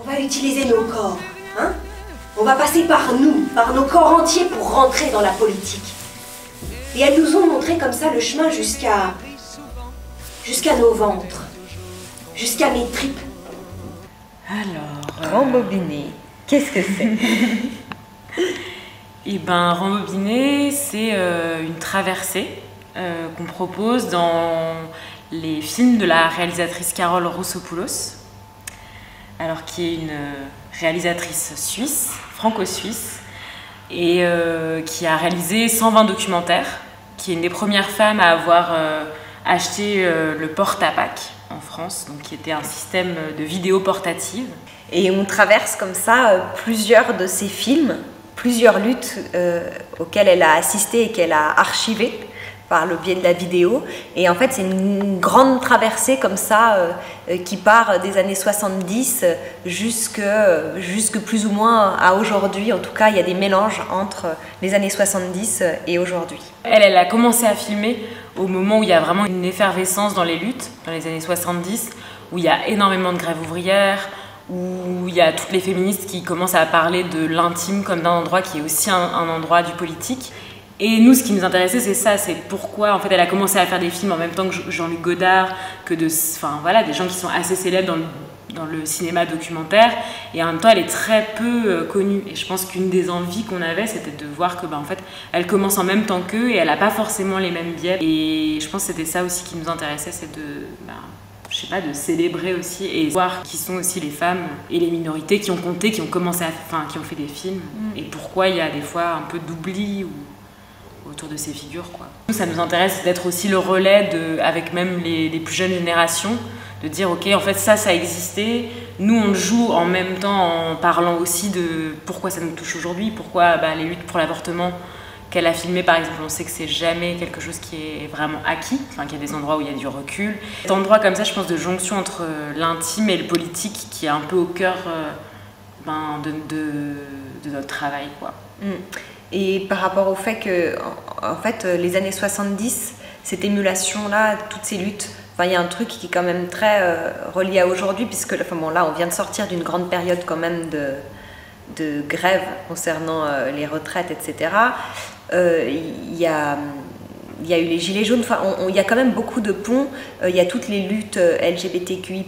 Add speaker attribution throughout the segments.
Speaker 1: va utiliser nos corps, hein? On va passer par nous, par nos corps entiers pour rentrer dans la politique. Et elles nous ont montré comme ça le chemin jusqu'à nos ventres, jusqu'à mes tripes.
Speaker 2: Alors, rembobiner, qu'est-ce que c'est?
Speaker 3: Eh ben, rembobiner, c'est une traversée qu'on propose dans les films de la réalisatrice Carole Roussopoulos, alors qui est une réalisatrice suisse, franco-suisse, et qui a réalisé 120 documentaires, qui est une des premières femmes à avoir acheté le porte-à-pack en France, donc qui était un système de vidéo portative.
Speaker 2: Et on traverse comme ça plusieurs de ces films, plusieurs luttes auxquelles elle a assisté et qu'elle a archivées par le biais de la vidéo. Et en fait, c'est une grande traversée comme ça qui part des années 70 jusque plus ou moins à aujourd'hui. En tout cas, il y a des mélanges entre les années 70 et aujourd'hui.
Speaker 3: Elle a commencé à filmer au moment où il y a vraiment une effervescence dans les luttes, dans les années 70, où il y a énormément de grèves ouvrières, où il y a toutes les féministes qui commencent à parler de l'intime comme d'un endroit qui est aussi un endroit du politique. Et nous, ce qui nous intéressait, c'est ça, c'est pourquoi en fait, elle a commencé à faire des films en même temps que Jean-Luc Godard, que des gens qui sont assez célèbres dans le cinéma documentaire, et en même temps, elle est très peu connue. Et je pense qu'une des envies qu'on avait, c'était de voir que, en fait, elle commence en même temps qu'eux, et elle n'a pas forcément les mêmes biais. Et je pense que c'était ça aussi qui nous intéressait, c'est de célébrer aussi et voir qui sont aussi les femmes et les minorités qui ont compté, qui ont fait des films, et pourquoi il y a des fois un peu d'oubli autour de ces figures, quoi. Nous, ça nous intéresse d'être aussi le relais avec même les plus jeunes générations, de dire ok, en fait ça existait, nous on le joue en même temps en parlant aussi de pourquoi ça nous touche aujourd'hui, pourquoi les luttes pour l'avortement qu'elle a filmées par exemple, on sait que c'est jamais quelque chose qui est vraiment acquis, qu'il y a des endroits où il y a du recul. Cet endroit comme ça, je pense, de jonction entre l'intime et le politique qui est un peu au cœur de notre travail, quoi.
Speaker 2: Et par rapport au fait que, en fait, les années 70, cette émulation-là, toutes ces luttes, il y a un truc qui est quand même très relié à aujourd'hui, puisque là, on vient de sortir d'une grande période quand même de grève concernant les retraites, etc. Il y a eu les gilets jaunes, il y a quand même beaucoup de ponts, il y a toutes les luttes LGBTQI+,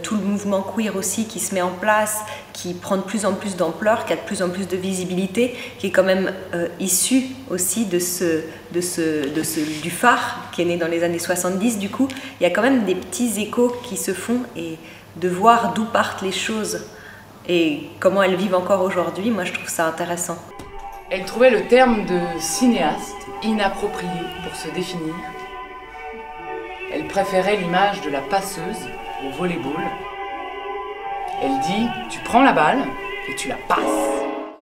Speaker 2: tout le mouvement queer aussi qui se met en place, qui prend de plus en plus d'ampleur, qui a de plus en plus de visibilité, qui est quand même issu aussi du phare qui est né dans les années 70. Du coup, il y a quand même des petits échos qui se font, et de voir d'où partent les choses et comment elles vivent encore aujourd'hui, moi je trouve ça intéressant.
Speaker 4: Elle trouvait le terme de cinéaste inapproprié pour se définir. Elle préférait l'image de la passeuse au volleyball. Elle dit, tu prends la balle et tu la passes.